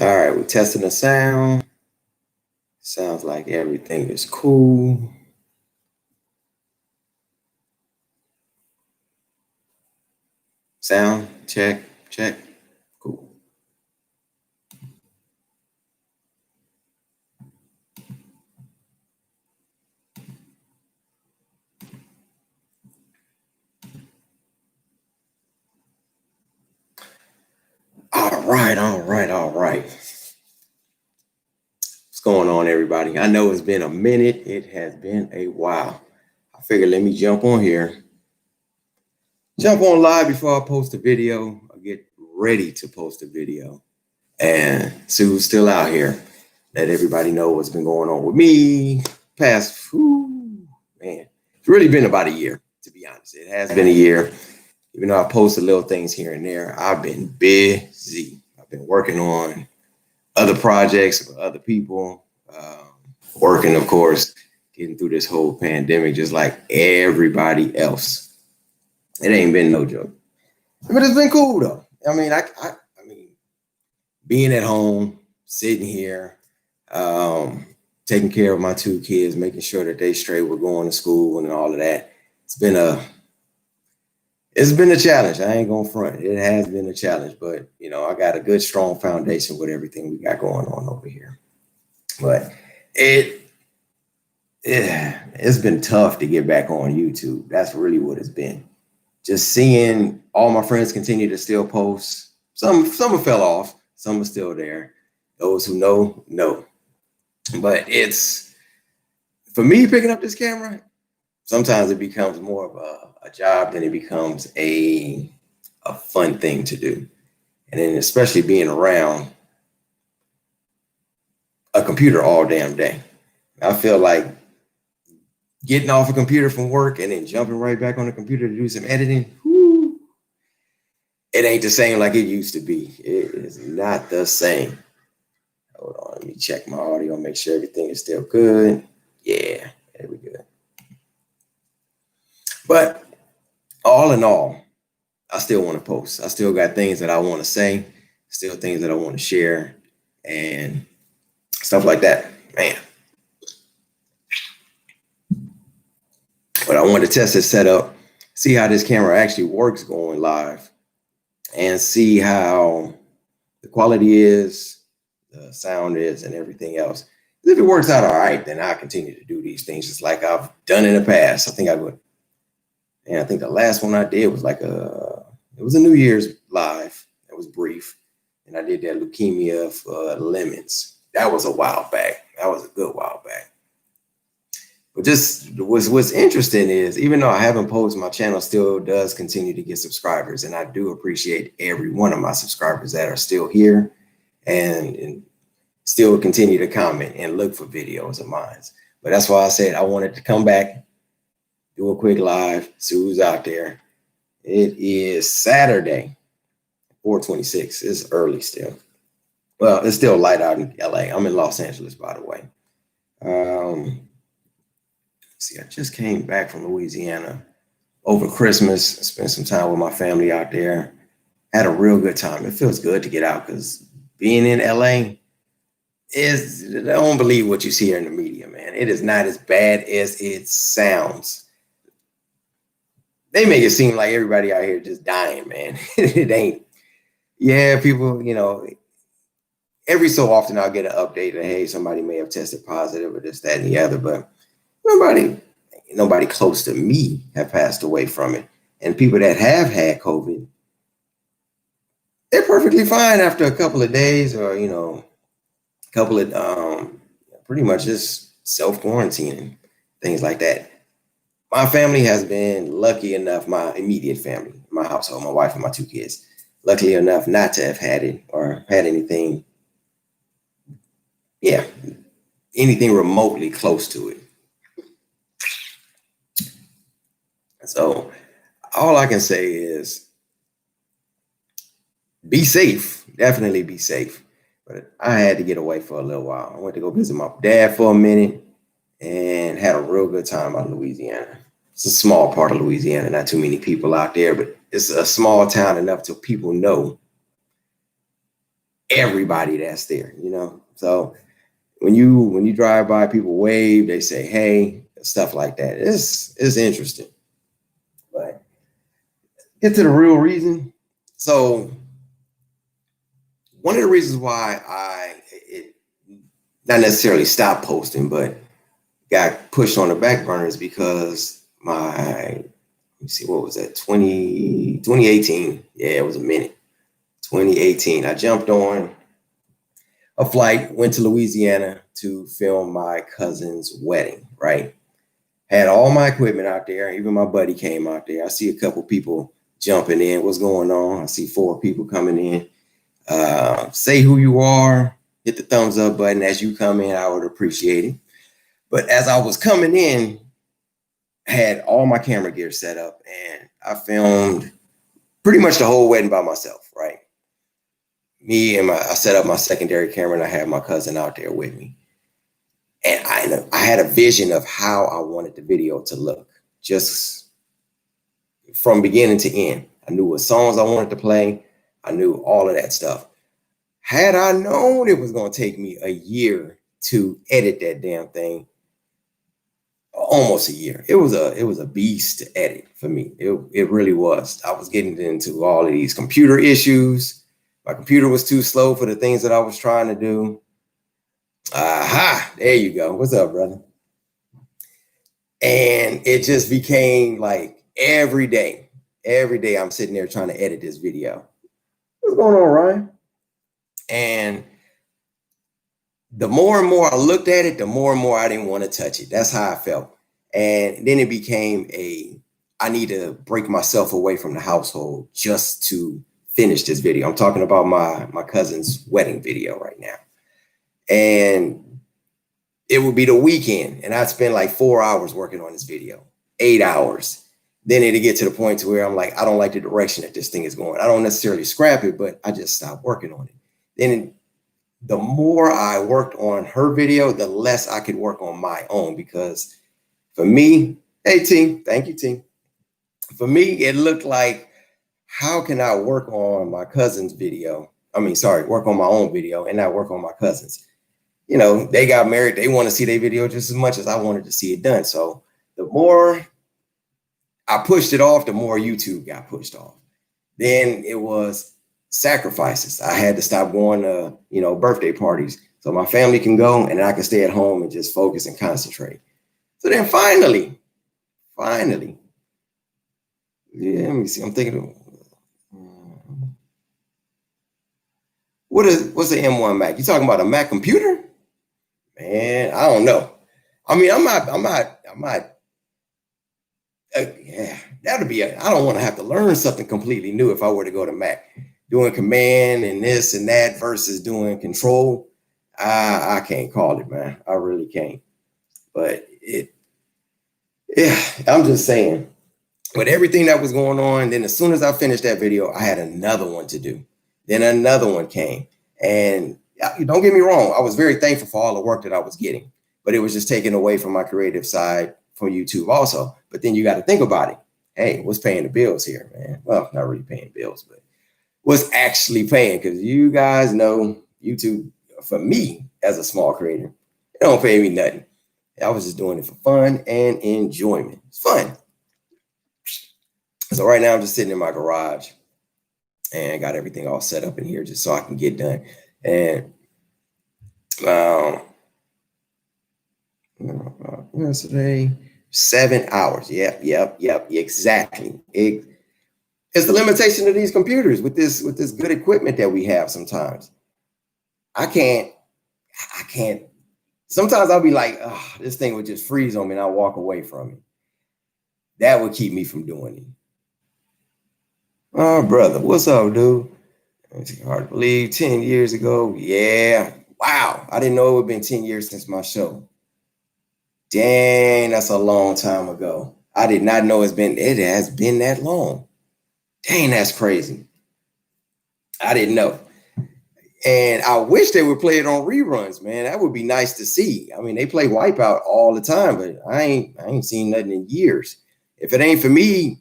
All right, we're testing the sound. Sounds like everything is cool. Sound, check, check. Cool. All right. What's going on, everybody? I know it's been a minute. It has been a while. I figured let me jump on here. Jump on live before I post a video. I get ready to post a video. And Sue's still out here. Let everybody know what's been going on with me. Man, it's really been about a year, to be honest. It has been a year. Even though I posted little things here and there, I've been busy. I've been working on other projects for other people, working, of course, getting through this whole pandemic just like everybody else. It ain't been no joke, but it's been cool though. I mean, being at home, sitting here, taking care of my two kids, making sure that they straight were going to school and all of that. It's been a challenge. I ain't gonna front. It has been a challenge, but I got a good, strong foundation with everything we got going on over here. But it's been tough to get back on YouTube. That's really what it's been. Just seeing all my friends continue to still post. Some have fell off. Some are still there. Those who know. But it's for me picking up this camera. Sometimes it becomes more of a job than it becomes a fun thing to do. And then especially being around a computer all damn day. I feel like getting off a computer from work and then jumping right back on the computer to do some editing. Whoo, it ain't the same like it used to be. It is not the same. Hold on, let me check my audio, make sure everything is still good. Yeah, there we go. But all in all, I still want to post. I still got things that I want to say, still things that I want to share, and stuff like that. Man. But I wanted to test this setup, see how this camera actually works going live, and see how the quality is, the sound is, and everything else. If it works out all right, then I'll continue to do these things just like I've done in the past. I think I would. And I think the last one I did was it was a New Year's live. It was brief. And I did that leukemia for lemons. That was a while back. That was a good while back. But just what's interesting is, even though I haven't posted, my channel still does continue to get subscribers. And I do appreciate every one of my subscribers that are still here and still continue to comment and look for videos of mine. But that's why I said I wanted to come back, do a quick live, see who's out there. It is Saturday, 4:26. It's early still. Well, it's still light out in LA. I'm in Los Angeles, by the way. See, I just came back from Louisiana over Christmas, spent some time with my family out there. Had a real good time. It feels good to get out because being in LA I don't believe what you see here in the media, man. It is not as bad as it sounds. They make it seem like everybody out here just dying, man. It ain't. Yeah, people, every so often I'll get an update that, hey, somebody may have tested positive or this, that, and the other, but nobody close to me have passed away from it. And people that have had COVID, they're perfectly fine after a couple of days or, a couple of pretty much just self-quarantining, things like that. My family has been lucky enough, my immediate family, my household, my wife and my two kids, lucky enough not to have had it or had anything, anything remotely close to it. So all I can say is be safe, definitely be safe. But I had to get away for a little while. I went to go visit my dad for a minute and had a real good time out in Louisiana. It's a small part of Louisiana, not too many people out there, but it's a small town enough to people know everybody that's there, you know. So when you drive by, people wave, they say hey, stuff like that. It's interesting. But get to the real reason. So one of the reasons why not necessarily stopped posting, but got pushed on the back burner is because let me see, what was that? 2018. Yeah, it was a minute. 2018. I jumped on a flight, went to Louisiana to film my cousin's wedding, right? Had all my equipment out there. Even my buddy came out there. I see a couple people jumping in. What's going on? I see 4 people coming in. Say who you are, hit the thumbs up button as you come in. I would appreciate it. But as I was coming in, I had all my camera gear set up and I filmed pretty much the whole wedding by myself, right? I set up my secondary camera and I had my cousin out there with me. And I had a vision of how I wanted the video to look, just from beginning to end. I knew what songs I wanted to play. I knew all of that stuff. Had I known it was going to take me a year to edit that damn thing, almost a year. It was a beast to edit for me. It really was. I was getting into all of these computer issues. My computer was too slow for the things that I was trying to do. Aha, there you go. What's up, brother? And it just became like every day I'm sitting there trying to edit this video. What's going on, Ryan? And the more and more I looked at it, the more and more I didn't want to touch it. That's how I felt. And then it became I need to break myself away from the household just to finish this video. I'm talking about my cousin's wedding video right now. And it would be the weekend and I'd spend like 4 hours working on this video, 8 hours. Then it'd get to the point to where I'm like, I don't like the direction that this thing is going. I don't necessarily scrap it, but I just stopped working on it. Then the more I worked on her video, the less I could work on my own, because for me, hey T, thank you T. For me, it looked like, how can I work on my cousin's video? Work on my own video and not work on my cousin's. You know, they got married. They want to see their video just as much as I wanted to see it done. So the more I pushed it off, the more YouTube got pushed off. Then it was sacrifices. I had to stop going to, birthday parties so my family can go and I can stay at home and just focus and concentrate. So then finally, yeah, let me see. I'm thinking, what's the M1 Mac? You talking about a Mac computer? Man, I don't know. I mean, I'm not. Yeah, I don't want to have to learn something completely new if I were to go to Mac. Doing command and this and that versus doing control. I can't call it, man. I really can't. But I'm just saying. With everything that was going on, then as soon as I finished that video, I had another one to do. Then another one came. And don't get me wrong, I was very thankful for all the work that I was getting, but it was just taken away from my creative side from YouTube also. But then you got to think about it. Hey, what's paying the bills here, man? Well, not really paying bills, but what's actually paying? Because you guys know YouTube, for me as a small creator, it don't pay me nothing. I was just doing it for fun and enjoyment. It's fun. So right now I'm just sitting in my garage and got everything all set up in here just so I can get done. And yesterday, 7 hours. Yep, exactly. It's the limitation of these computers with this good equipment that we have sometimes. I can't. Sometimes I'll be like, oh, this thing would just freeze on me and I'll walk away from it. That would keep me from doing it. Oh, brother, what's up, dude? It's hard to believe. 10 years ago. Yeah. Wow. I didn't know it would have been 10 years since my show. Dang, that's a long time ago. I did not know it has been that long. Dang, that's crazy. I didn't know. And I wish they would play it on reruns, man. That would be nice to see. I mean, they play Wipeout all the time, but I ain't seen nothing in years. If it ain't for me,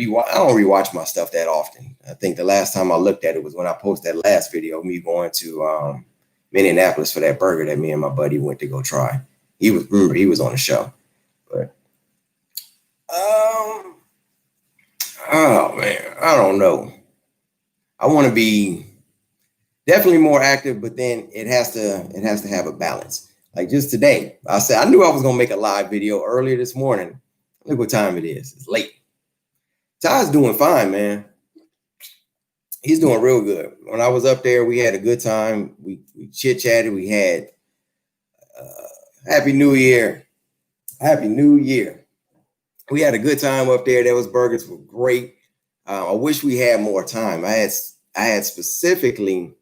don't rewatch my stuff that often. I think the last time I looked at it was when I posted that last video, me going to Minneapolis for that burger that me and my buddy went to go try. He was on the show. But oh man, I don't know. I want to be definitely more active, but then it has to have a balance. Like just today, I knew I was gonna make a live video earlier this morning. Look what time it is. It's late. Ty's doing fine, man. He's doing real good. When I was up there, we had a good time. We chit-chatted. We had Happy New Year. Happy New Year. We had a good time up there. Those burgers were great. I wish we had more time. I had specifically.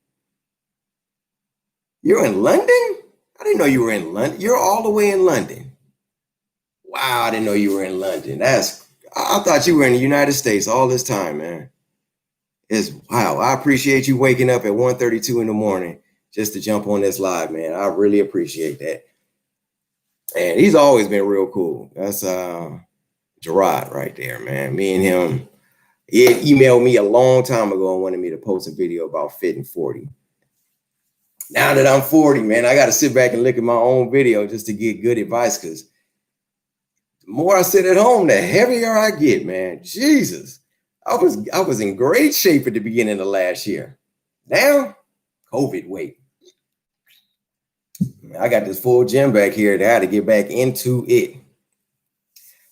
You're in London? I didn't know you were in London. You're all the way in London. Wow, I didn't know you were in London. I thought you were in the United States all this time, man. Wow. I appreciate you waking up at 1:32 in the morning just to jump on this live, man. I really appreciate that. And he's always been real cool. That's Gerard right there, man. Me and him. He emailed me a long time ago and wanted me to post a video about fitting 40. Now that I'm 40, man, I got to sit back and look at my own video just to get good advice, because the more I sit at home, the heavier I get, man. Jesus. I was in great shape at the beginning of last year. Now, COVID weight. I got this full gym back here that I had to get back into it.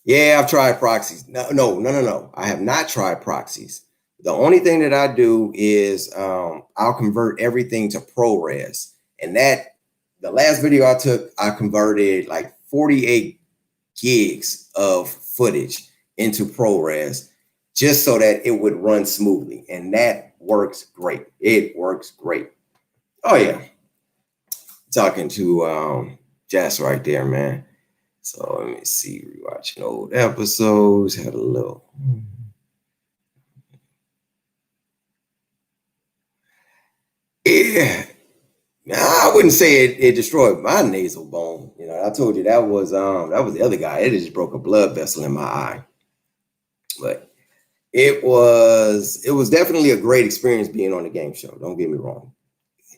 Yeah, I've tried proxies. No. I have not tried proxies. The only thing that I do is I'll convert everything to ProRes. And the last video I took, I converted like 48 gigs of footage into ProRes just so that it would run smoothly. And that works great. It works great. Oh, yeah. Talking to Jess right there, man. So let me see, rewatching old episodes, had a little. Yeah, I wouldn't say it destroyed my nasal bone. You know, I told you that was the other guy. It just broke a blood vessel in my eye. But it was definitely a great experience being on the game show. Don't get me wrong.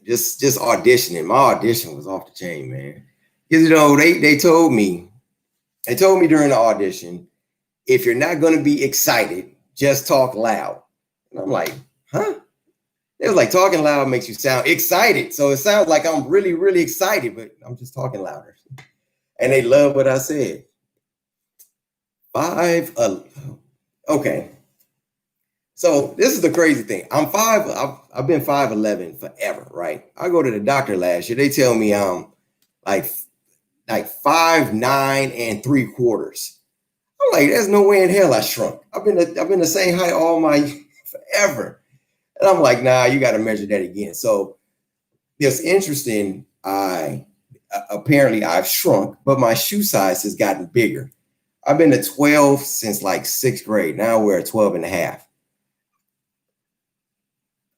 Just auditioning. My audition was off the chain, man. Because you know, they told me during the audition, if you're not going to be excited, just talk loud. And I'm like, huh? It was like talking loud makes you sound excited. So it sounds like I'm really, really excited, but I'm just talking louder. And they love what I said. Okay. So this is the crazy thing. I've been 5'11" forever, right? I go to the doctor last year. They tell me I'm like 5'9" 3/4. I'm like, there's no way in hell I shrunk. I've been the same height all my forever. And I'm like, nah, you got to measure that again. So it's interesting. Apparently I've shrunk, but my shoe size has gotten bigger. I've been to 12 since like 6th grade. Now we're at 12 and a half.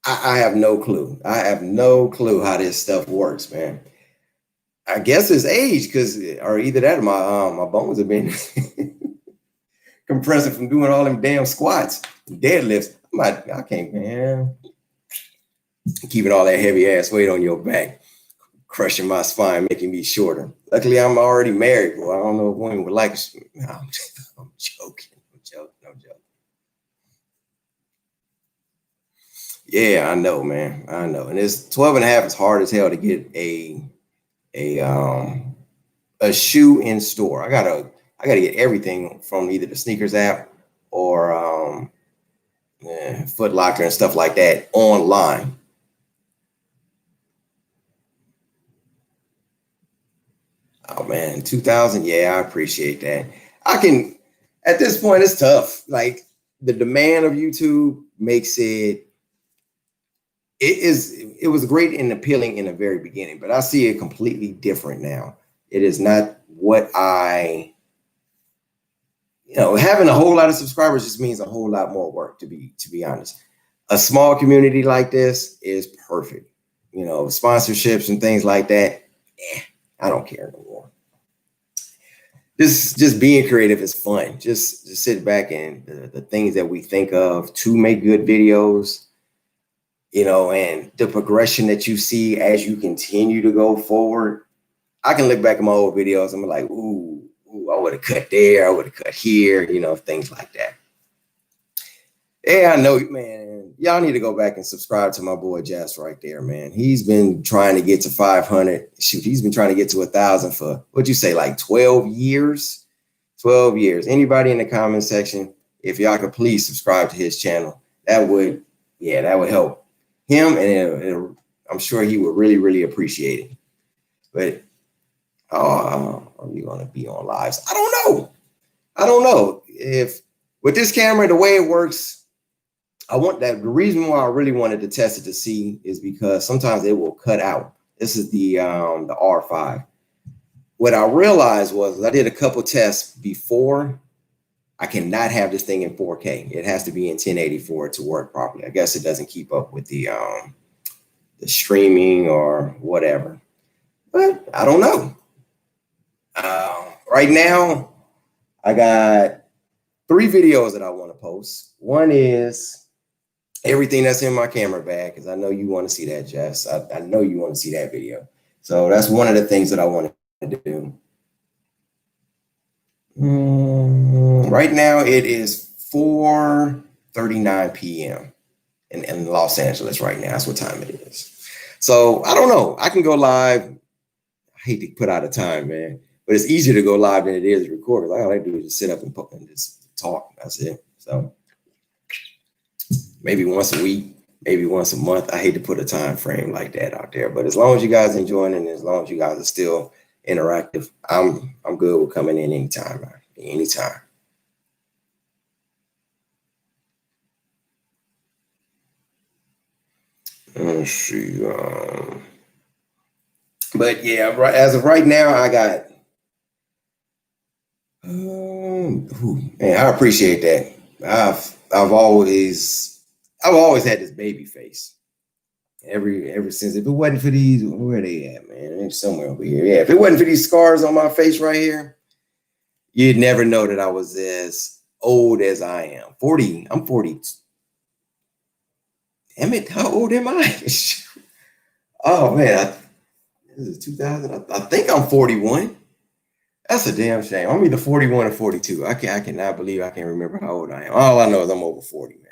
I have no clue. I have no clue how this stuff works, man. I guess it's age, or either that or my bones have been compressing from doing all them damn squats, deadlifts. I can't, man. Keeping all that heavy ass weight on your back, crushing my spine, making me shorter. Luckily, I'm already married. Well, I don't know if women would like. I'm joking. I'm joking. Yeah, I know, man. I know. And it's 12 and a half is hard as hell to get a shoe in store. I gotta get everything from either the sneakers app or Foot Locker and stuff like that online. Oh man, 2000. Yeah, I appreciate that. At this point, it's tough. Like the demand of YouTube makes it was great and appealing in the very beginning, but I see it completely different now. It is not what having a whole lot of subscribers just means a whole lot more work, to be honest. A small community like this is perfect. You know, sponsorships and things like that. I don't care no more. just being creative is fun. Just sit back and the things that we think of to make good videos, you know, and the progression that you see as you continue to go forward. I can look back at my old videos and I'm like, ooh, I would have cut there, I would have cut here, you know, things like that. Yeah, I know, man. Y'all need to go back and subscribe to my boy Jess right there, man. He's been trying to get to 500. Shoot, he's been trying to get to 1,000 for, what'd you say, like 12 years? 12 years. Anybody in the comment section, if y'all could please subscribe to his channel, that would help him, and I'm sure he would really, really appreciate it. But are you gonna be on lives? I don't know. If with this camera, the way it works, I want that. The reason why I really wanted to test it to see is because sometimes it will cut out. This is the R5. What I realized was I did a couple tests before. I cannot have this thing in 4K. It has to be in 1080 for it to work properly. I guess it doesn't keep up with the streaming or whatever. But I don't know. Right now, I got 3 videos that I want to post. One is everything that's in my camera bag, because I know you want to see that, Jess. I know you want to see that video. So that's one of the things that I want to do. Right now it is 4:39 p.m. in Los Angeles right now. That's what time it is. So I don't know. I can go live. I hate to put out a time, man, but it's easier to go live than it is to record. All I do is just sit up and just talk. That's it. So maybe once a week, maybe once a month. I hate to put a time frame like that out there, but as long as you guys enjoying it, and as long as you guys are still interactive, I'm good with coming in anytime, man. Anytime. Let's see. But yeah, as of right now, I got. Man, I appreciate that. I've always had this baby face. Ever since, if it wasn't for these, where they at, man? They're somewhere over here. Yeah, if it wasn't for these scars on my face right here, you'd never know that I was as old as I am. 40. I'm 40. Damn it, how old am I? Oh man, this is 2000. I think I'm 41. That's a damn shame. I'm either 41 or 42. I cannot believe I can't remember how old I am. All I know is I'm over 40, man.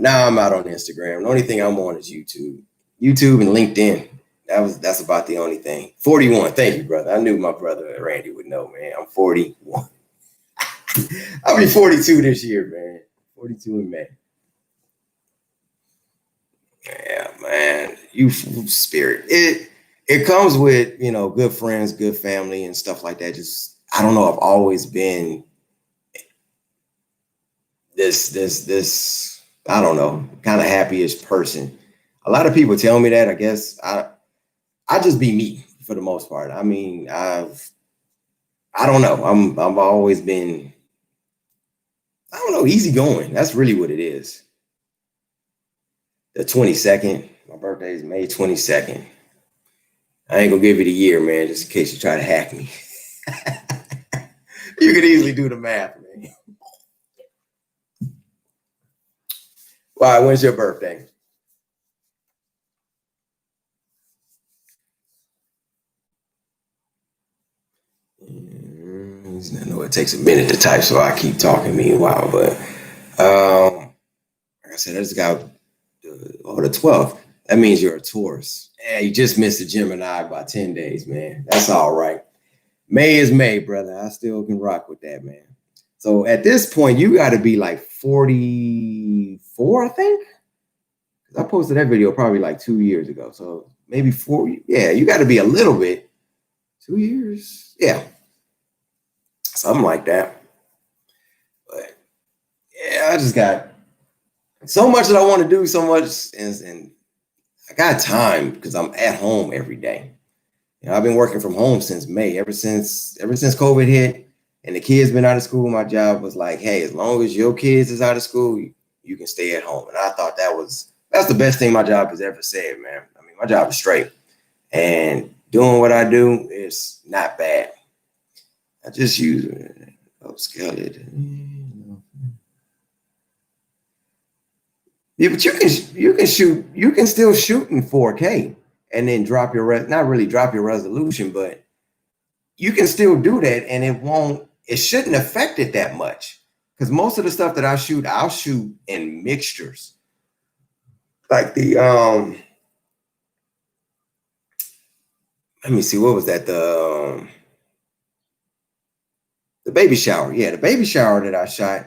Now I'm out on Instagram. The only thing I'm on is YouTube and LinkedIn. That's about the only thing. 41. Thank you, brother. I knew my brother Randy would know, man. I'm 41. I'll be 42 this year, man. 42 in May. Yeah, man. Youthful spirit. It comes with, you know, good friends, good family, and stuff like that. Just, I don't know. I've always been this, I don't know, kind of happiest person. A lot of people tell me that. I guess I just be me for the most part. I mean, I don't know. I've always been, I don't know, easygoing. That's really what it is. The 22nd, my birthday is May 22nd. I ain't gonna give you the year, man, just in case you try to hack me. You could easily do the math, man. Why? When's your birthday? I know it takes a minute to type, so I keep talking meanwhile. But like I said, I just got the 12th. That means you're a Taurus. Yeah, you just missed the Gemini by 10 days, man. That's all right. May is May, brother. I still can rock with that, man. So at this point, you got to be like 44, I think. I posted that video probably like 2 years ago. So maybe 4. Yeah, you got to be a little bit. 2 years. Yeah. Something like that. But yeah, I just got so much that I want to do, so much, and I got time because I'm at home every day. You know, I've been working from home since May, ever since COVID hit and the kids been out of school. My job was like, hey, as long as your kids is out of school, you can stay at home. And I thought that's the best thing my job has ever said, man. I mean, my job is straight, and doing what I do is not bad. I just use upscale it. Yeah, but you can still shoot in 4K and then drop your not really drop your resolution, but you can still do that, and it shouldn't affect it that much. Because most of the stuff that I'll shoot in mixtures. Like let me see, what was that? The baby shower. Yeah, the baby shower that I shot,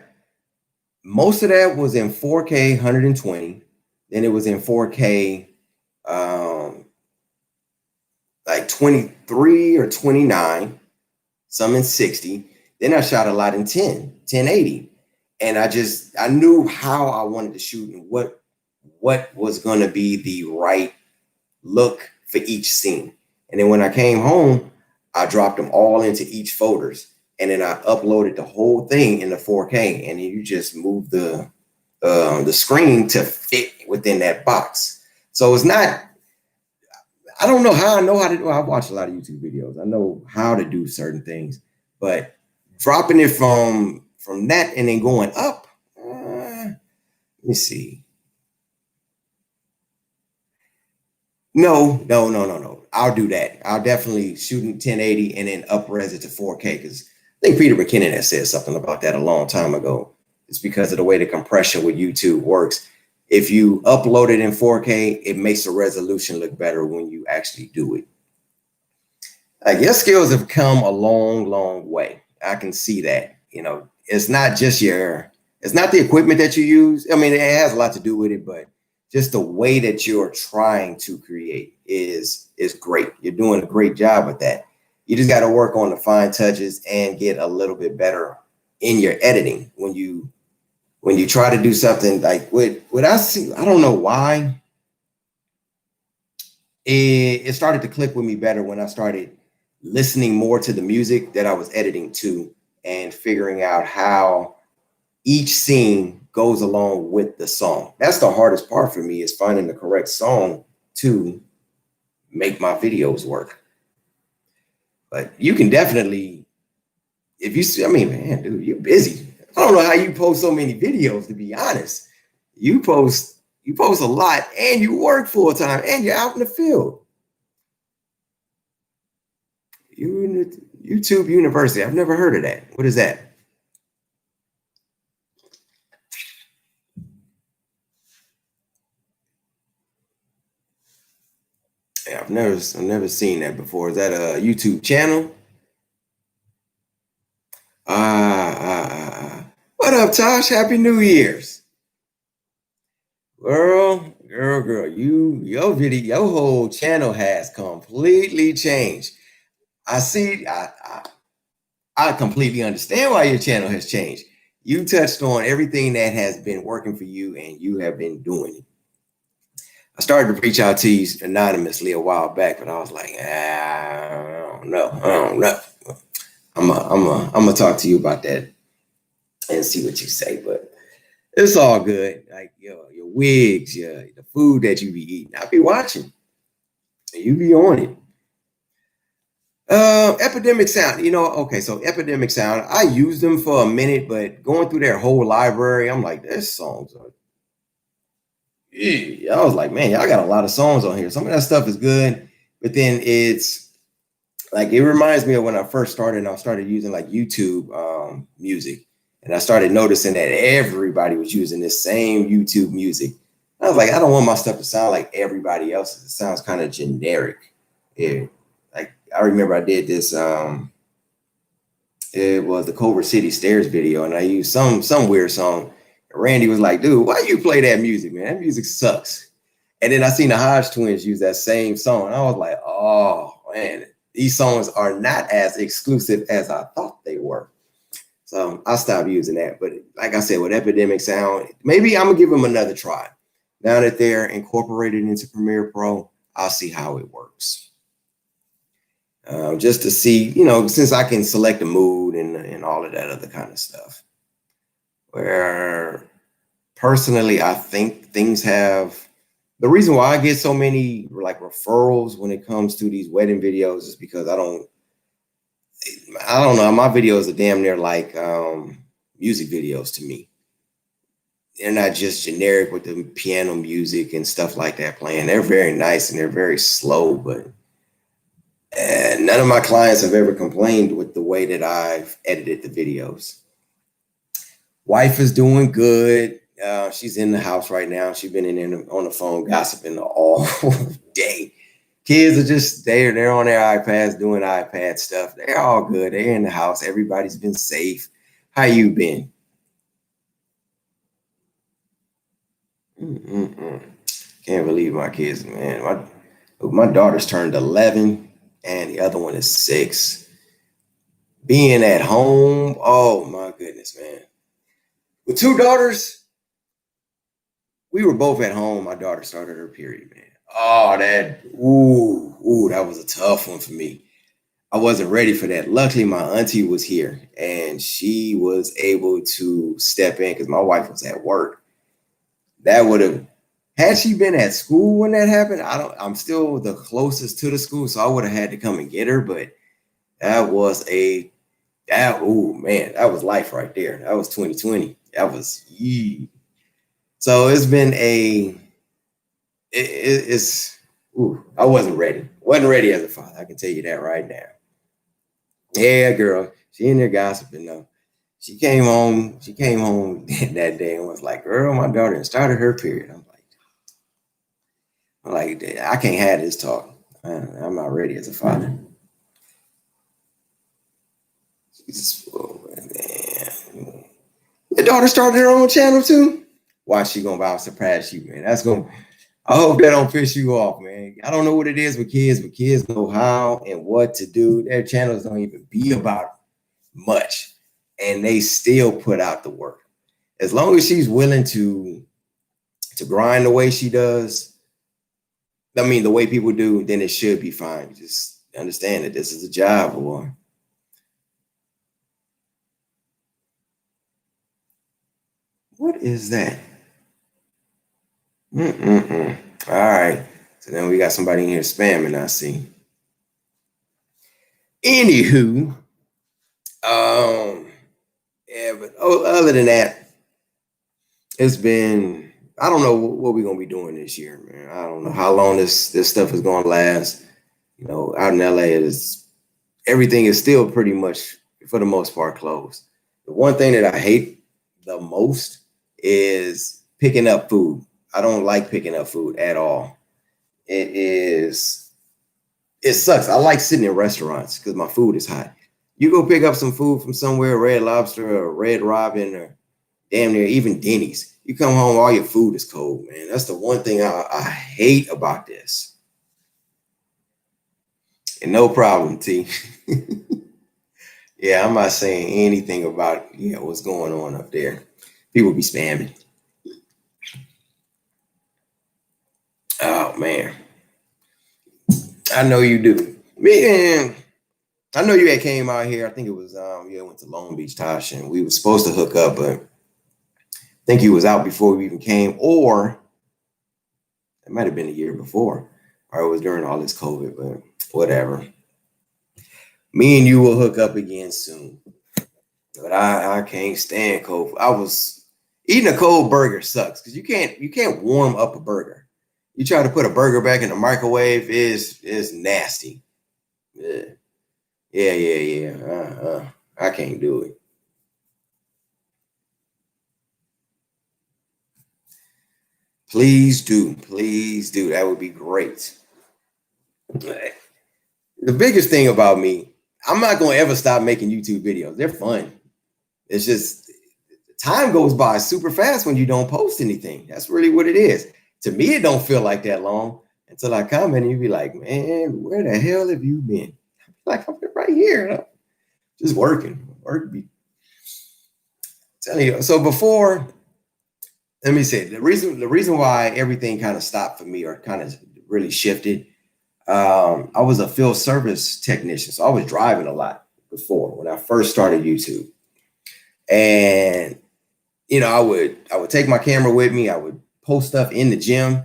most of that was in 4K 120. Then it was in 4K like 23 or 29, some in 60. Then I shot a lot in 1080. And I knew how I wanted to shoot and what was going to be the right look for each scene. And then when I came home, I dropped them all into each folders, and then I uploaded the whole thing into 4K, and then you just move the screen to fit within that box. So it's not, I don't know how I know how to do. I watch a lot of YouTube videos. I know how to do certain things, but dropping it from that and then going up, let me see. No. I'll do that. I'll definitely shoot in 1080 and then up-res it to 4K, because I think Peter McKinnon had said something about that a long time ago. It's because of the way the compression with YouTube works. If you upload it in 4K, it makes the resolution look better when you actually do it. Like, your skills have come a long, long way. I can see that. You know, it's not the equipment that you use. I mean, it has a lot to do with it, but just the way that you're trying to create is great. You're doing a great job with that. You just got to work on the fine touches and get a little bit better in your editing. When you try to do something like what I see, I don't know why it started to click with me better when I started listening more to the music that I was editing to and figuring out how each scene goes along with the song. That's the hardest part for me, is finding the correct song to make my videos work. But you can definitely, if you see, I mean, man, dude, you're busy. I don't know how you post so many videos, to be honest. You post a lot, and you work full time, and you're out in the field. YouTube University. I've never heard of that. What is that? Yeah, I've never seen that before. Is that a YouTube channel? What up, Tosh? Happy New Year's. Girl, your video, your whole channel has completely changed. I completely understand why your channel has changed. You touched on everything that has been working for you, and you have been doing it. I started to reach out to you anonymously a while back, but I was like, I don't know. I'm gonna talk to you about that and see what you say. But it's all good. Like your wigs, the food that you be eating, I be watching. You be on it. Epidemic Sound. Okay, so Epidemic Sound, I used them for a minute, but going through their whole library, I'm like, there's songs on. I was like, man, y'all got a lot of songs on here. Some of that stuff is good, but then it's like, it reminds me of when I first started, and I started using like YouTube music, and I started noticing that everybody was using this same YouTube music. I was like, I don't want my stuff to sound like everybody else's. It sounds kind of generic. Yeah. Like, I remember I did this, it was the Culver City Stairs video, and I used some weird song. Randy was like, dude, why you play that music, man? That music sucks. And then I seen the Hodge twins use that same song. And I was like, oh man, these songs are not as exclusive as I thought they were. So I stopped using that. But like I said, with Epidemic Sound, maybe I'm gonna give them another try. Now that they're incorporated into Premiere Pro, I'll see how it works. Just to see, since I can select the mood and all of that other kind of stuff. Where personally, I think things have, the reason why I get so many like referrals when it comes to these wedding videos is because I don't know. My videos are damn near like music videos to me. They're not just generic with the piano music and stuff like that playing. They're very nice and they're very slow, but none of my clients have ever complained with the way that I've edited the videos. Wife is doing good. She's in the house right now. She's been on the phone gossiping all day. Kids are just they're on their iPads doing iPad stuff. They're all good. They're in the house. Everybody's been safe. How you been? Mm-mm-mm. Can't believe my kids, man. My daughter's turned 11 and the other one is 6. Being at home, oh my goodness, man. With 2 daughters, we were both at home. My daughter started her period, man. Oh, that was a tough one for me. I wasn't ready for that. Luckily, my auntie was here and she was able to step in because my wife was at work. That would have, had she been at school when that happened, I'm still the closest to the school, so I would have had to come and get her. But that was oh man, that was life right there. That was 2020. That was, so it's been it's, I wasn't ready. Wasn't ready as a father. I can tell you that right now. Yeah, girl, she in there gossiping though. She came home that day and was like, girl, my daughter started her period. I'm like, I can't have this talk. I'm not ready as a father. Jesus, oh, man. Your daughter started her own channel too? Why she gonna about surprise you, man? I hope that don't piss you off, man. I don't know what it is with kids, but kids know how and what to do. Their channels don't even be about much, and they still put out the work. As long as she's willing to grind the way she does, I mean, the way people do, then it should be fine. Just understand that this is a job, boy. What is that? Mm-mm-mm. All right. So then we got somebody in here spamming, I see. Anywho, yeah, but other than that, it's been, I don't know what we're gonna be doing this year, man. I don't know how long this stuff is gonna last. You know, out in LA, everything is still pretty much for the most part closed. The one thing that I hate the most is picking up food. I don't like picking up food at all. It sucks. I like sitting in restaurants because my food is hot. You go pick up some food from somewhere, Red Lobster or Red Robin or damn near even Denny's. You come home, all your food is cold, man. That's the one thing I hate about this. And no problem, T. Yeah, I'm not saying anything about what's going on up there. People be spamming. Oh man, I know you do. Man, I know you had came out here. I think it was went to Long Beach, Tosh, and we were supposed to hook up, but I think you was out before we even came, or it might have been a year before, or it was during all this COVID, but whatever. Me and you will hook up again soon. But I can't stand cold. I was eating a cold burger sucks because you can't warm up a burger. You try to put a burger back in the microwave is nasty. Yeah, yeah. I can't do it. Please do, please do. That would be great. The biggest thing about me, I'm not going to ever stop making YouTube videos. They're fun. It's just time goes by super fast when you don't post anything. That's really what it is. To me, it don't feel like that long until I comment and you be like, man, where the hell have you been? Like, I'm right here, just working. Telling you. So before, let me say the reason why everything kind of stopped for me or kind of really shifted. I was a field service technician, so I was driving a lot before when I first started YouTube. And I would take my camera with me. I would post stuff in the gym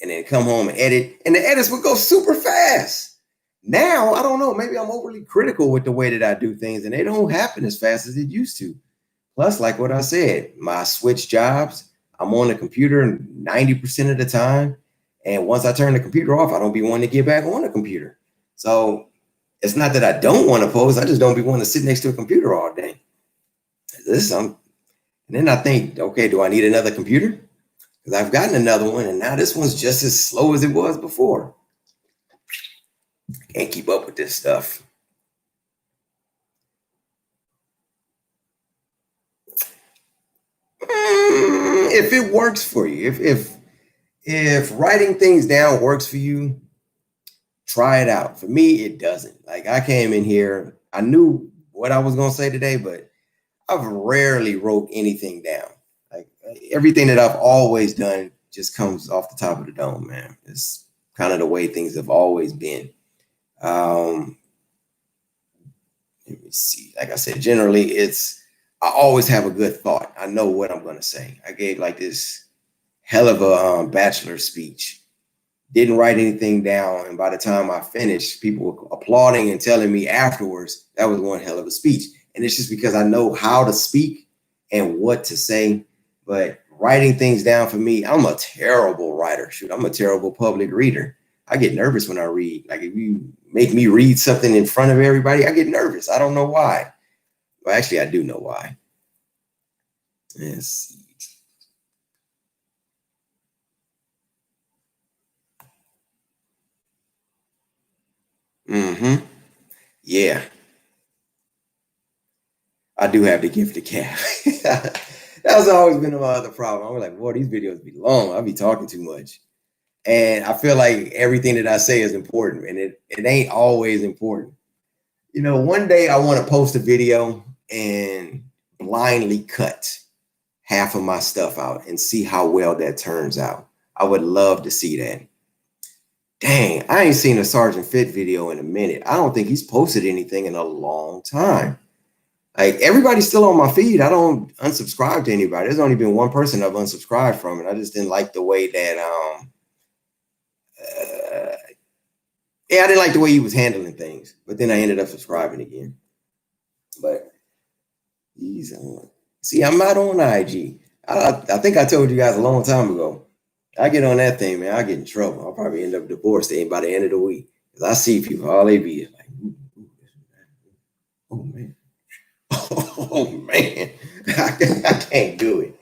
and then come home and edit. And the edits would go super fast. Now, I don't know, maybe I'm overly critical with the way that I do things, and they don't happen as fast as it used to. Plus, like what I said, my switch jobs, I'm on the computer 90% of the time. And once I turn the computer off, I don't be wanting to get back on the computer. So it's not that I don't want to post, I just don't be wanting to sit next to a computer all day. And then I think, okay, do I need another computer? Because I've gotten another one, and now this one's just as slow as it was before. Can't keep up with this stuff. If it works for you, if writing things down works for you, try it out. For me, it doesn't. Like, I came in here, I knew what I was gonna say today, but I've rarely wrote anything down. Like, everything that I've always done just comes off the top of the dome, man. It's kind of the way things have always been. Let me see. Like I said, generally, I always have a good thought. I know what I'm gonna say. I gave like this hell of a bachelor speech. Didn't write anything down, and by the time I finished, people were applauding and telling me afterwards that was one hell of a speech. And it's just because I know how to speak and what to say. But writing things down, for me, I'm a terrible writer. Shoot, I'm a terrible public reader. I get nervous when I read. Like, if you make me read something in front of everybody, I get nervous. I don't know why. Well, actually, I do know why. Let's see. Yeah, I do have the gift of gab. That's always been my other problem. I'm like, boy, these videos be long. I be talking too much. And I feel like everything that I say is important, and it ain't always important. You know, one day I want to post a video and blindly cut half of my stuff out and see how well that turns out. I would love to see that. Dang, I ain't seen a Sergeant Fit video in a minute. I don't think he's posted anything in a long time. Like, everybody's still on my feed. I don't unsubscribe to anybody. There's only been one person I've unsubscribed from, and I just didn't like the way that yeah, I didn't like the way he was handling things. But then I ended up subscribing again. But he's on. See, I'm not on IG. I think I told you guys a long time ago. I get on that thing, man, I get in trouble. I'll probably end up divorced by the end of the week. Because I see people, all they be is like, oh man. Oh man. I can't do it.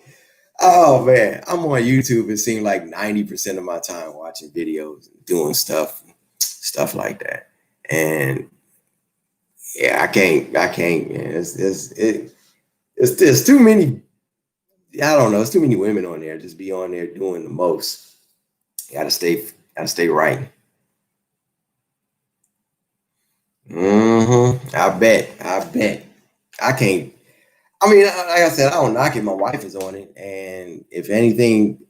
Oh man. I'm on YouTube. It seems like 90% of my time watching videos, doing stuff like that. And yeah, I can't, man. It's too many. I don't know. It's too many women on there. Just be on there doing the most. You gotta stay right. I bet. I can't. I mean, like I said, I don't knock it. My wife is on it, and if anything,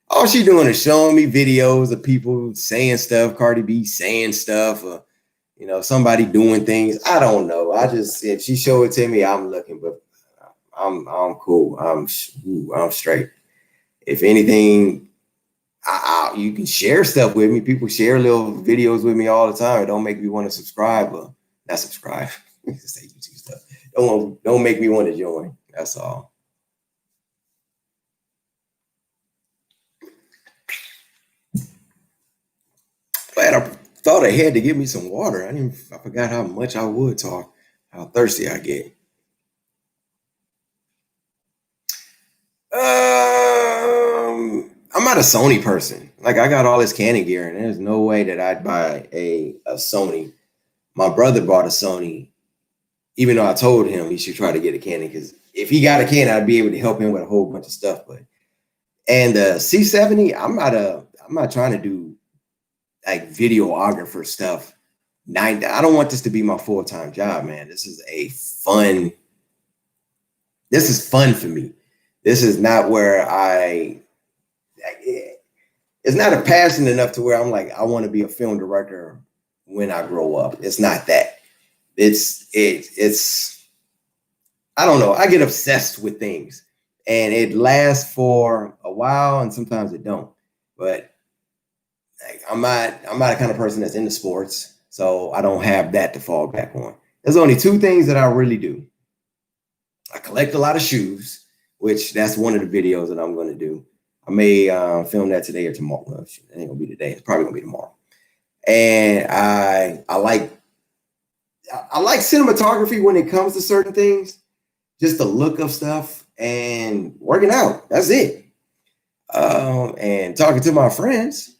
all she doing is showing me videos of people saying stuff, Cardi B saying stuff, or somebody doing things. I don't know. If she show it to me, I'm looking, but I'm cool. I'm straight. If anything, you can share stuff with me. People share little videos with me all the time. It don't make me want to subscribe, or not subscribe. Say YouTube stuff. Don't make me want to join. That's all. Glad I thought ahead to give me some water. I forgot how much I would talk, how thirsty I get. I'm not a Sony person. Like, I got all this Canon gear, and there's no way that I'd buy a Sony. My brother bought a Sony, even though I told him he should try to get a Canon, because if he got a Canon, I'd be able to help him with a whole bunch of stuff. And the C70, I'm not trying to do like videographer stuff. I don't want this to be my full-time job, man. This is fun for me. This is not where it's not a passion enough to where I'm like, I want to be a film director when I grow up. It's not that. It's I don't know. I get obsessed with things, and it lasts for a while, and sometimes it don't. But like, I'm not the kind of person that's into sports, So I don't have that to fall back on. There's only two things that I really do. I collect a lot of shoes, which that's one of the videos that I'm going to do. I may film that today or tomorrow. No, it ain't gonna be today. It's probably gonna be tomorrow. And I like cinematography when it comes to certain things, just the look of stuff and working out. That's it. And talking to my friends.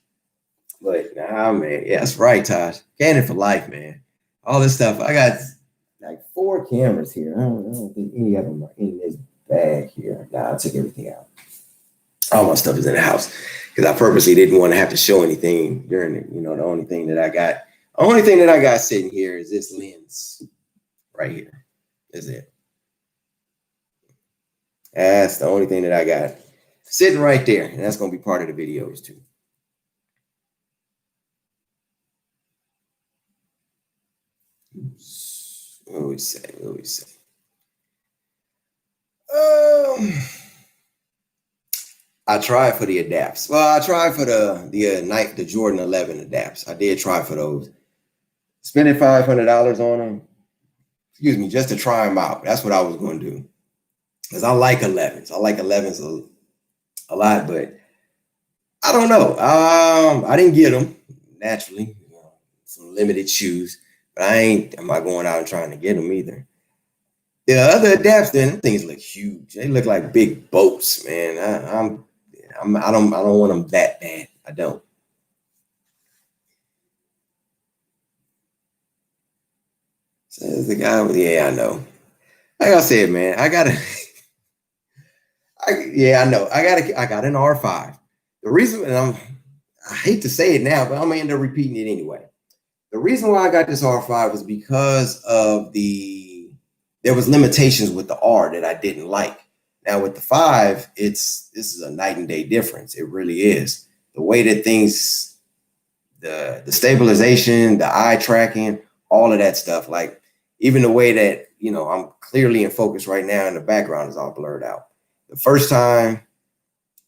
But nah, man, yeah, that's right, Tosh. Canon for life, man. All this stuff. I got like 4 cameras here. I don't think any of them are in this bag here. Nah, I took everything out. All my stuff is in the house because I purposely didn't want to have to show anything during it. You know, the only thing that I got sitting here is this lens right here. Is it? That's the only thing that I got sitting right there, and that's going to be part of the videos too. What do we say? I tried for the adapts. Well, I tried for the Jordan 11 adapts. I did try for those. Spending $500 on them, excuse me, just to try them out. That's what I was going to do. Because I like 11s. I like 11s a lot, but I don't know. I didn't get them naturally. You know, some limited shoes, but I'm not going out and trying to get them either. The other adapts, then things look huge. They look like big boats, man. I don't want them that bad. I don't. Says the guy. Yeah, I know. Like I said, man, I gotta. I know. I got an R5. The reason, and I hate to say it now, but I'm gonna end up repeating it anyway. The reason why I got this R5 was because of there was limitations with the R that I didn't like. Now with the 5, this is a night and day difference. It really is. The way that things, the stabilization, the eye tracking, all of that stuff, like even the way that, you know, I'm clearly in focus right now and the background is all blurred out. The first time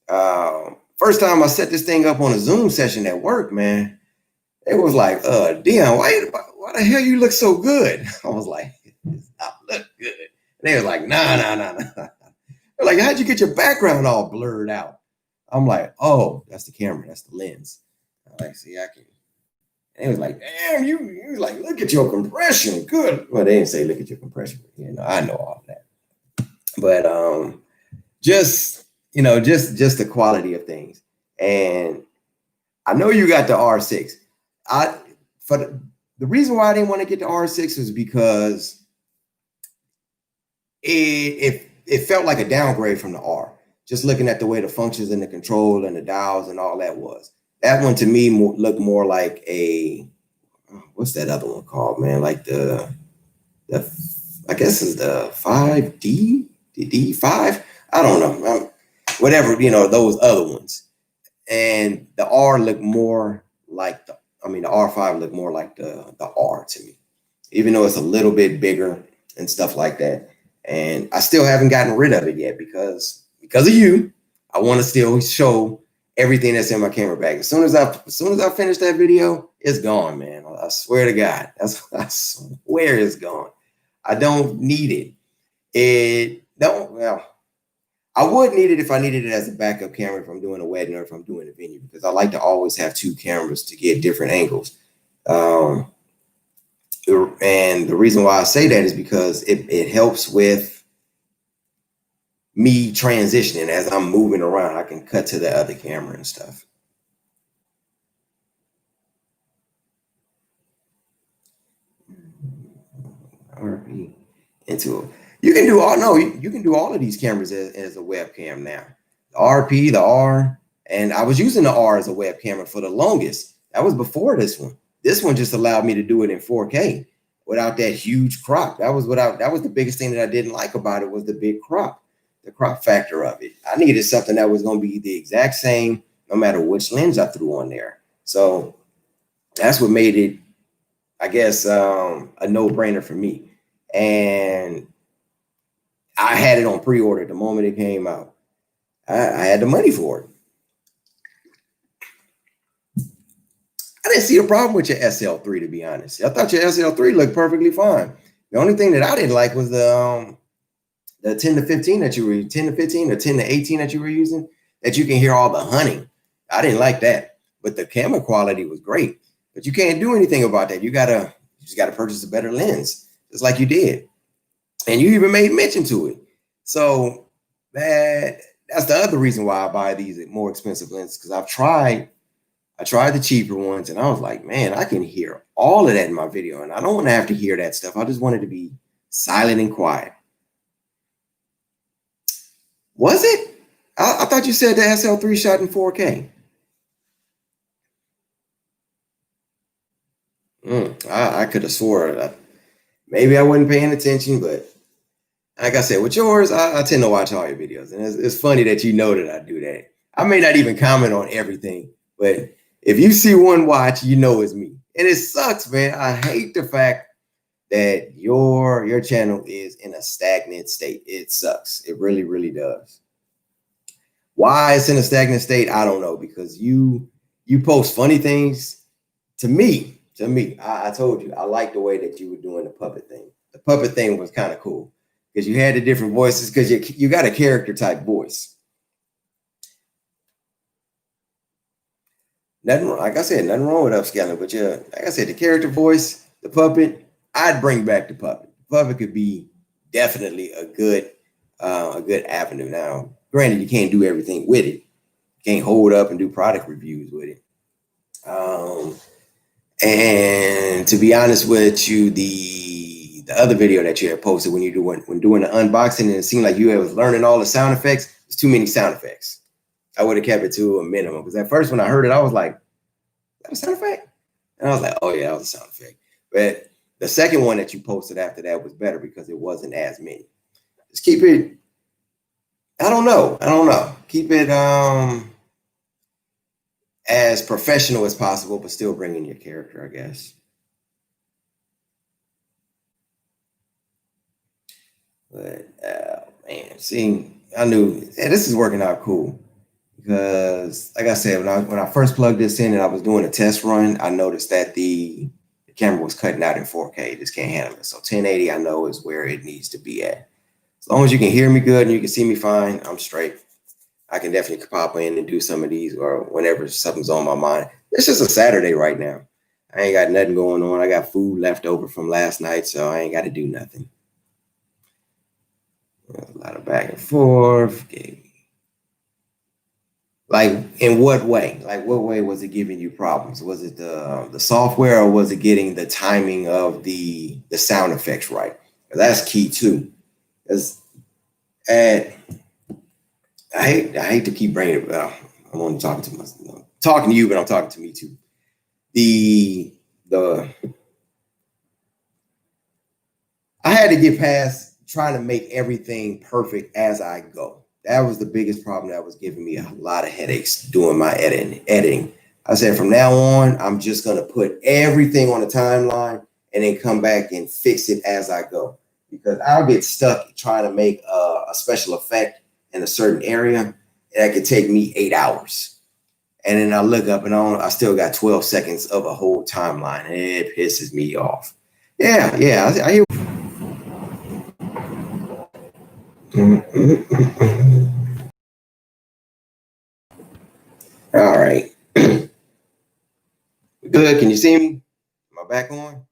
I set this thing up on a Zoom session at work, man, it was like, Dion, why the hell you look so good? I was like, I look good. And they was like, nah. They're like, how'd you get your background all blurred out? I'm like, oh, that's the camera, that's the lens. I'm like, see, I can. And they was like, damn, you like, look at your compression. Good. Well, they didn't say look at your compression. You know, I know all that. But just the quality of things. And I know you got the R6. The reason why I didn't want to get the R6 is because it felt like a downgrade from the R. Just looking at the way the functions and the control and the dials and all that was. That one to me looked more like what's that other one called, man? Like I guess it's the 5D, the D5. I don't know. Whatever, you know, those other ones. And the R looked more like the R5 looked more like the R to me, even though it's a little bit bigger and stuff like that. And I still haven't gotten rid of it yet because of you. I want to still show everything that's in my camera bag. As soon as I finish that video, it's gone, man. I swear to God. I swear it's gone. I don't need it. I would need it if I needed it as a backup camera if I'm doing a wedding or if I'm doing a venue, because I like to always have 2 cameras to get different angles. And the reason why I say that is because it helps with me transitioning as I'm moving around. I can cut to the other camera and stuff. RP into it. You can do all of these cameras as a webcam now. The RP, the R, and I was using the R as a web camera for the longest. That was before this one. This one just allowed me to do it in 4K without that huge crop. That was the biggest thing that I didn't like about it was the big crop, the crop factor of it. I needed something that was going to be the exact same no matter which lens I threw on there. So that's what made it, I guess, a no-brainer for me. And I had it on pre-order the moment it came out. I had the money for it. I didn't see a problem with your SL3, to be honest. I thought your SL3 looked perfectly fine. The only thing that I didn't like was the 10 to 15 that you were 10 to 15 or 10 to 18 that you were using, that you can hear all the hunting. I didn't like that, but the camera quality was great. But you can't do anything about that. You just gotta purchase a better lens, just like you did, and you even made mention to it. So that's the other reason why I buy these more expensive lenses, because I tried the cheaper ones, and I was like, man, I can hear all of that in my video, and I don't want to have to hear that stuff. I just want it to be silent and quiet. Was it? I thought you said the SL3 shot in 4K. I could have swore. Maybe I wasn't paying attention, but like I said, with yours, I tend to watch all your videos. And it's funny that you know that I do that. I may not even comment on everything, but if you see one watch, you know it's me. And it sucks, man. I hate the fact that your channel is in a stagnant state. It sucks. It really, really does. Why it's in a stagnant state, I don't know, because you post funny things. To me, I told you, I like the way that you were doing the puppet thing. The puppet thing was kind of cool because you had the different voices, because you got a character type voice. Nothing, like I said, nothing wrong with upscaling, but like I said, the character voice, the puppet, I'd bring back the puppet. The puppet could be definitely a good avenue. Now, granted, you can't do everything with it. You can't hold up and do product reviews with it. And to be honest with you, the other video that you had posted when doing the unboxing, and it seemed like you was learning all the sound effects, there's too many sound effects. I would have kept it to a minimum, because at first when I heard it, I was like, that a sound effect? And I was like, oh yeah, that was a sound effect. But the second one that you posted after that was better because it wasn't as many. Just keep it, I don't know. Keep it as professional as possible, but still bring in your character, I guess. But man, see, I knew this is working out cool, because like I said, when I first plugged this in and I was doing a test run, I noticed that the camera was cutting out in 4K. It just can't handle it. So 1080 I know is where it needs to be at. As long as you can hear me good and you can see me fine, I'm straight. I can definitely pop in and do some of these, or whenever something's on my mind. It's just a Saturday right now. I ain't got nothing going on. I got food left over from last night, so I ain't got to do nothing. A lot of back and forth. Like, in what way? Like, what way was it giving you problems? Was it the software, or was it getting the timing of the sound effects right? That's key too. Because I hate to keep bringing it up. I'm only talking to myself, talking to you, but I'm talking to me too. I had to get past trying to make everything perfect as I go. That was the biggest problem that was giving me a lot of headaches doing my editing. I said, from now on, I'm just going to put everything on the timeline and then come back and fix it as I go, because I'll get stuck trying to make a special effect in a certain area. That could take me 8 hours. And then I look up and I still got 12 seconds of a whole timeline, and it pisses me off. Yeah, I hear. All right. Good. Can you see me? Am I back on?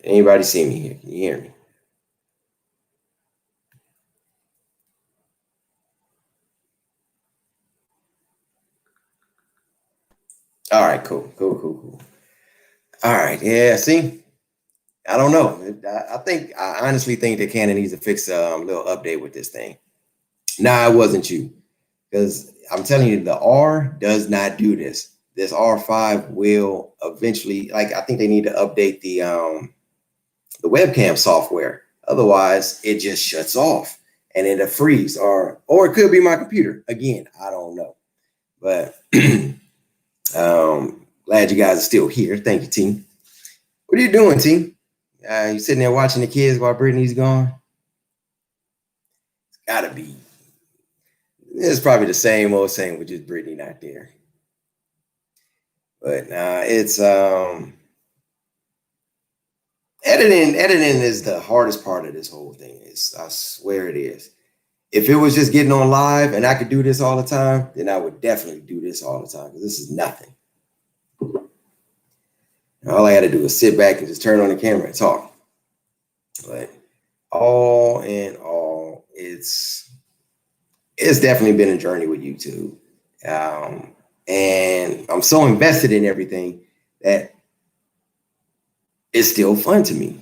Anybody see me here? Can you hear me? All right, cool. All right, yeah, see? I don't know. I honestly think that Canon needs to fix a little update with this thing. Nah, it wasn't you. Because I'm telling you, the R does not do this. This R5 will eventually, like, I think they need to update the webcam software. Otherwise, it just shuts off and it'll freeze, or it could be my computer. Again, I don't know. But glad you guys are still here. Thank you, team. What are you doing, team? You sitting there watching the kids while Brittany's gone? It's gotta be. It's probably the same old same with just Brittany not there. But it's editing is the hardest part of this whole thing. I swear it is. If it was just getting on live and I could do this all the time, then I would definitely do this all the time, because this is nothing. All I got to do is sit back and just turn on the camera and talk. But all in all, it's definitely been a journey with YouTube. And I'm so invested in everything that it's still fun to me.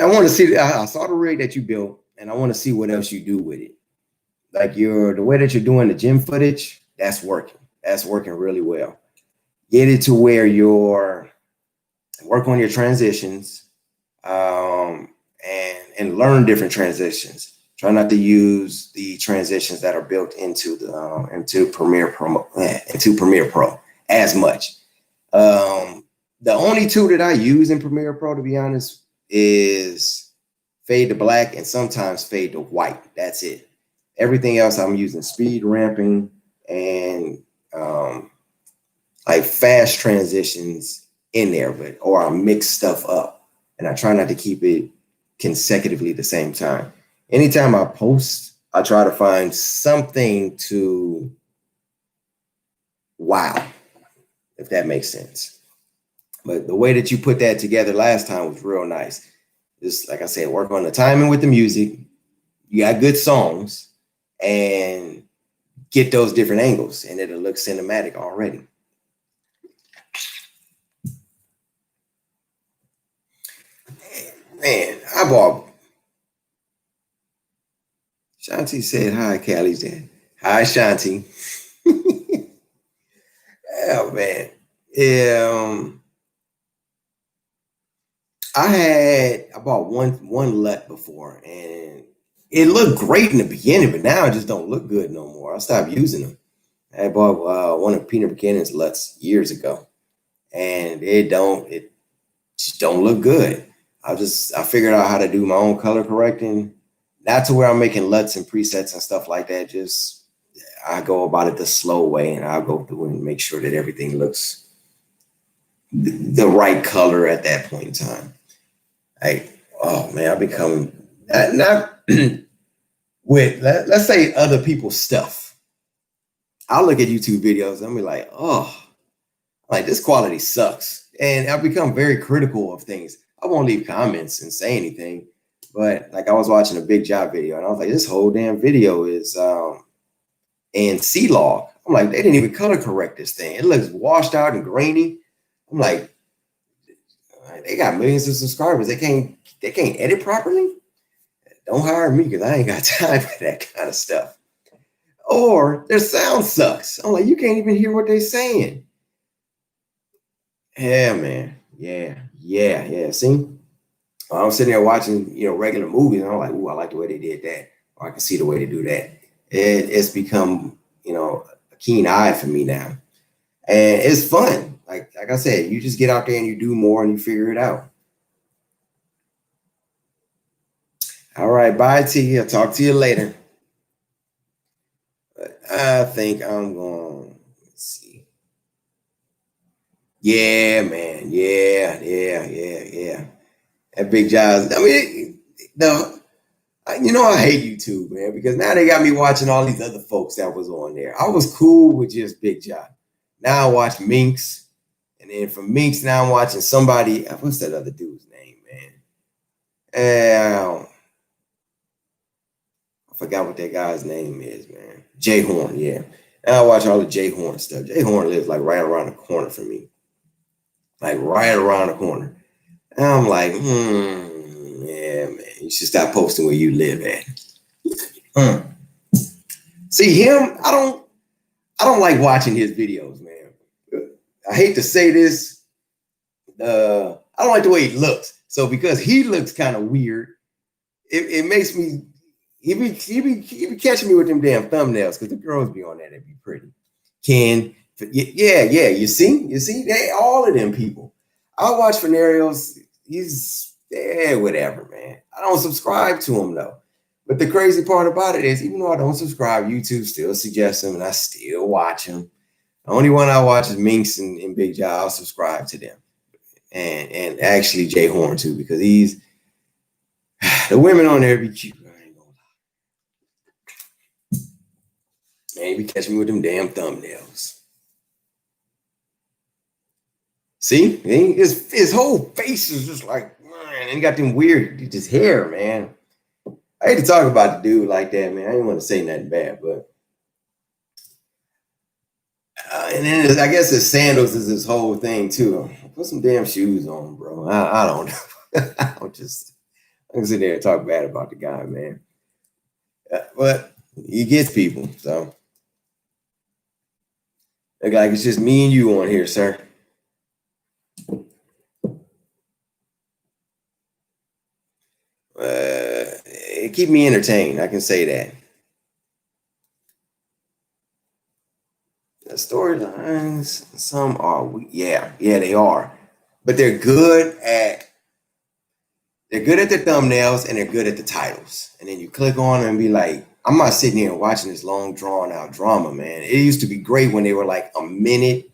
I want to see, I saw the rig that you built, and I want to see what else you do with it. Like the way that you're doing the gym footage, that's working. That's working really well. Get it to where you're work on your transitions, and learn different transitions. Try not to use the transitions that are built into the into Premiere Pro as much. The only two that I use in Premiere Pro, to be honest, is fade to black and sometimes fade to white. That's it. Everything else I'm using speed ramping and like fast transitions in there, or I mix stuff up, and I try not to keep it consecutively the same time. Anytime I post, I try to find something to wow, if that makes sense. But the way that you put that together last time was real nice. Just like I said, work on the timing with the music. You got good songs, and get those different angles, and it'll look cinematic already. Man, I bought. Shanti said hi, Callie's there. Hi, Shanti. Oh man. I bought one LUT before, and it looked great in the beginning, but now it just don't look good no more. I stopped using them. I bought one of Peter Buchanan's LUTs years ago, and it just don't look good. I figured out how to do my own color correcting, not to where I'm making LUTs and presets and stuff like that. Just I go about it the slow way, and I'll go through and make sure that everything looks the right color at that point in time. Oh man, I've become not with let's say other people's stuff. I'll look at YouTube videos and I'll be like, oh, like this quality sucks. And I've become very critical of things. I won't leave comments and say anything, but like I was watching a Big Job video and I was like, this whole damn video is in C-Log. I'm like, they didn't even color correct this thing. It looks washed out and grainy. I'm like, they got millions of subscribers. They can't edit properly. Don't hire me, because I ain't got time for that kind of stuff. Or their sound sucks. I'm like, you can't even hear what they're saying. Yeah, man. Yeah. See, I'm sitting there watching, regular movies, and I'm like, ooh, I like the way they did that. Or I can see the way they do that. It's become, a keen eye for me now. And it's fun. Like I said, you just get out there and you do more and you figure it out. All right, bye, T. I'll talk to you later. But I think I'm going, let's see. Yeah, man. Yeah. That Big Job. I mean, I hate YouTube, man, because now they got me watching all these other folks that was on there. I was cool with just Big Job. Now I watch Minx. And then from Minx, now I'm watching somebody. What's that other dude's name, man? I forgot what that guy's name is, man. Jay Horn, yeah. Now I watch all the Jay Horn stuff. Jay Horn lives like right around the corner for me. Like right around the corner. And I'm like, yeah, man. You should stop posting where you live at. See him, I don't like watching his videos, man. I hate to say this. I don't like the way he looks. So because he looks kind of weird, it makes me. He be catching me with them damn thumbnails, because the girls be on that. It'd be pretty. Ken, Yeah, yeah. You see, they all of them people. I watch Fenarios. He's whatever, man. I don't subscribe to him though. But the crazy part about it is, even though I don't subscribe, YouTube still suggests him, and I still watch him. The only one I watch is Minx and Big Jaw. I'll subscribe to them, and actually Jay Horn too, because he's the women on there be cute. I ain't gonna lie. Man, he be catching me with them damn thumbnails. See, his whole face is just like, man, and he got them weird, just hair, man. I hate to talk about the dude like that, man. I didn't want to say nothing bad, but and then I guess his sandals is his whole thing too. Put some damn shoes on, bro. I don't know. I can sit there and talk bad about the guy, man. But he gets people, so look like it's just me and you on here, sir. It keep me entertained. I can say that. The storylines, some are weak. Yeah, they are, but they're good at the thumbnails and they're good at the titles. And then you click on them and be like, I'm not sitting here and watching this long drawn out drama, man. It used to be great when they were like a minute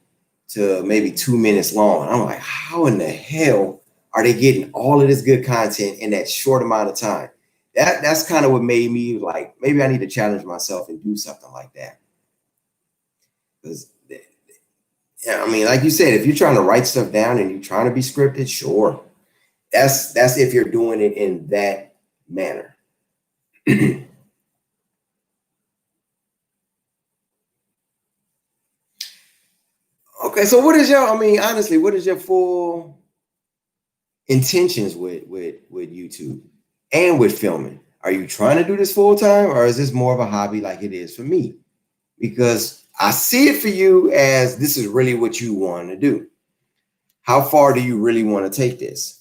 to maybe 2 minutes long. And I'm like, how in the hell are they getting all of this good content in that short amount of time? That's kind of what made me like, maybe I need to challenge myself and do something like that. Because, yeah, I mean, like you said, if you're trying to write stuff down and you're trying to be scripted, sure. That's if you're doing it in that manner. Okay, so what is your, I mean, honestly, what is your full intentions with YouTube and with filming? Are you trying to do this full time, or is this more of a hobby like it is for me? Because I see it for you as this is really what you want to do. How far do you really want to take this?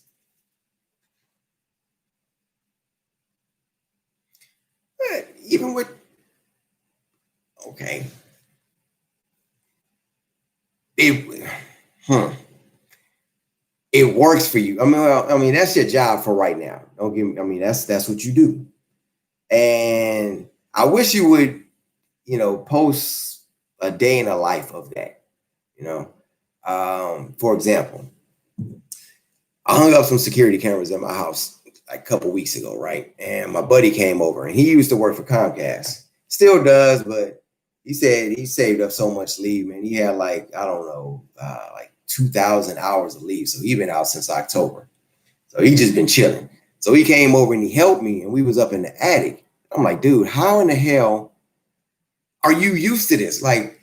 Even with, okay, it works for you. I mean, that's your job for right now. Don't give me. I mean, that's what you do. And I wish you would, post a day in the life of that. For example, I hung up some security cameras at my house like a couple weeks ago, right? And my buddy came over, and he used to work for Comcast, still does, but he said he saved up so much leave, man. He had like, I don't know, like 2,000 hours of leave. So he's been out since October. So he just been chilling. So he came over and he helped me, and we was up in the attic. I'm like, dude, how in the hell are you used to this? Like,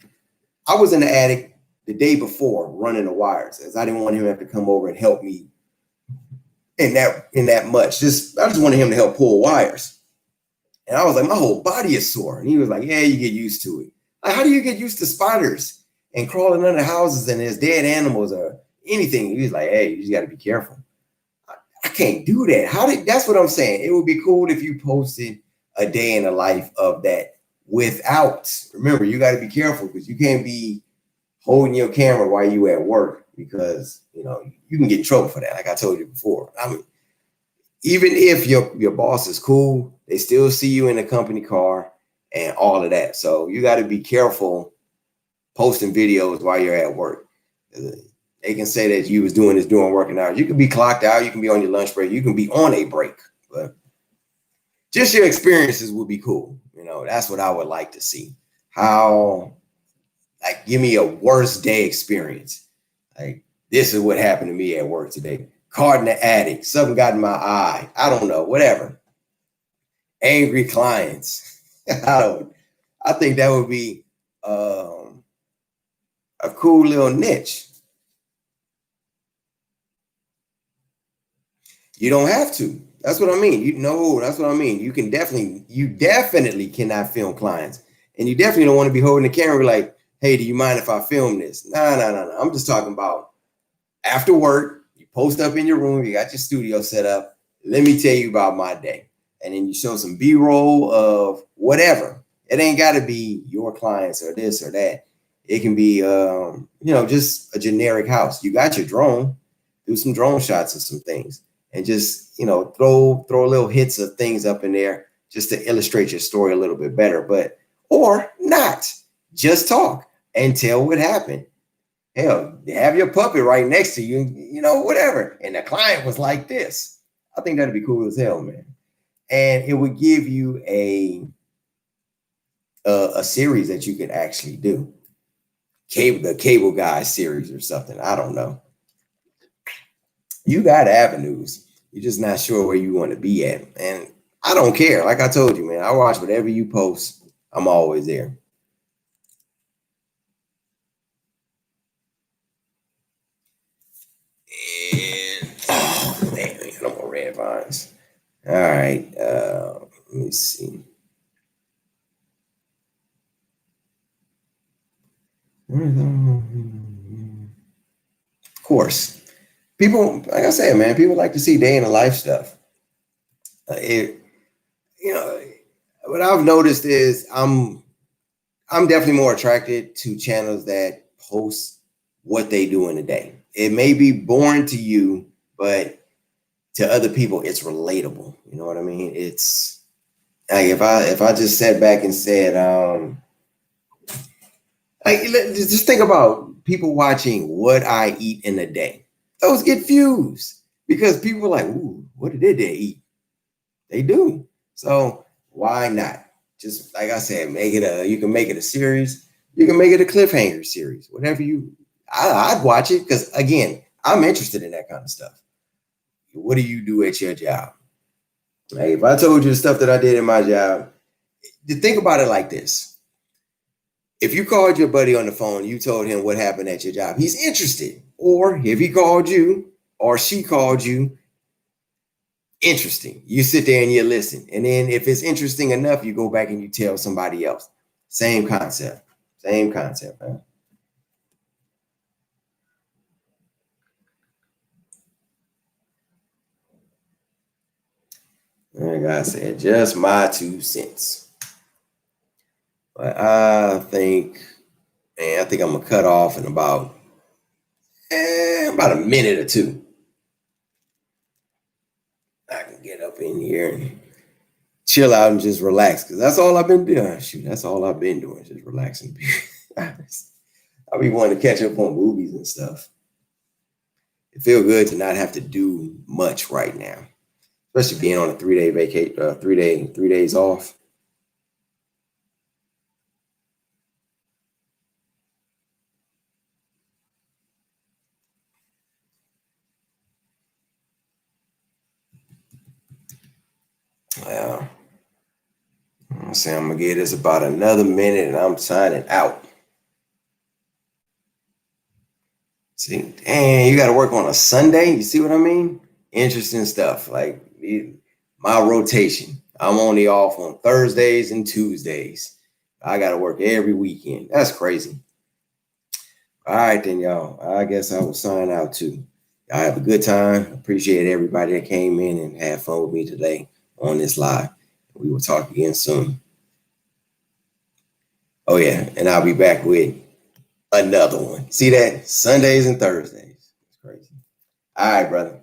I was in the attic the day before running the wires, as I didn't want him to have to come over and help me in that much. I just wanted him to help pull wires. And I was like, my whole body is sore. And he was like, yeah, you get used to it. Like, how do you get used to spiders and crawling under houses and there's dead animals or anything? He was like, hey, you just got to be careful. I can't do that. That's what I'm saying. It would be cool if you posted a day in the life of that without, remember, you got to be careful because you can't be holding your camera while you at work because, you can get in trouble for that. Like I told you before. I mean, even if your boss is cool, they still see you in a company car and all of that. So you got to be careful posting videos while you're at work. They can say that you was doing this during working hours. You can be clocked out. You can be on your lunch break. You can be on a break. But just your experiences would be cool. That's what I would like to see. How, like, give me a worst day experience. Like, this is what happened to me at work today. Caught in the attic. Something got in my eye. I don't know. Whatever. Angry clients. I think that would be a cool little niche. You don't have to. That's what I mean. That's what I mean. You definitely cannot film clients. And you definitely don't want to be holding the camera like, hey, do you mind if I film this? No. I'm just talking about after work, you post up in your room, you got your studio set up. Let me tell you about my day. And then you show some B-roll of whatever. It ain't got to be your clients or this or that. It can be, just a generic house. You got your drone, do some drone shots of some things, and just, throw little hits of things up in there just to illustrate your story a little bit better. But, or not, just talk and tell what happened. Hell, have your puppet right next to you, whatever. And the client was like this. I think that'd be cool as hell, man. And it would give you a series that you could actually do. The Cable Guy series or something. I don't know. You got avenues. You're just not sure where you want to be at. And I don't care. Like I told you, man, I watch whatever you post. I'm always there. And oh man, no more red vines. All right. Let me see. Of course. People, like I said, man, people like to see day in the life stuff. What I've noticed is I'm definitely more attracted to channels that post what they do in a day. It may be boring to you, but to other people, it's relatable. You know what I mean? It's like if I just sat back and said, just think about people watching what I eat in a day. Those get views because people are like, ooh, what did they eat? They do. So why not? Just like I said, you can make it a series. You can make it a cliffhanger series, whatever I'd watch it because, again, I'm interested in that kind of stuff. What do you do at your job? Like if I told you the stuff that I did in my job, think about it like this. If you called your buddy on the phone, you told him what happened at your job, he's interested. Or if he called you or she called you, interesting. You sit there and you listen. And then if it's interesting enough, you go back and you tell somebody else. Same concept. Same concept, man. Like I said, just my 2 cents. But I think I'm gonna cut off in about a minute or two. I can get up in here and chill out and just relax because that's all I've been doing. Shoot, that's all I've been doing, just relaxing. I'll be wanting to catch up on movies and stuff. It feels good to not have to do much right now, especially being on a 3-day vacation, 3 days off. Well, I'm saying I'm gonna give this about another minute and I'm signing out. See, dang, you got to work on a Sunday. You see what I mean? Interesting stuff. Like my rotation. I'm only off on Thursdays and Tuesdays. I got to work every weekend. That's crazy. All right, then, y'all. I guess I will sign out too. Y'all have a good time. Appreciate everybody that came in and had fun with me today on this live. We will talk again soon. Oh, yeah. And I'll be back with another one. See that? Sundays and Thursdays. It's crazy. All right, brother.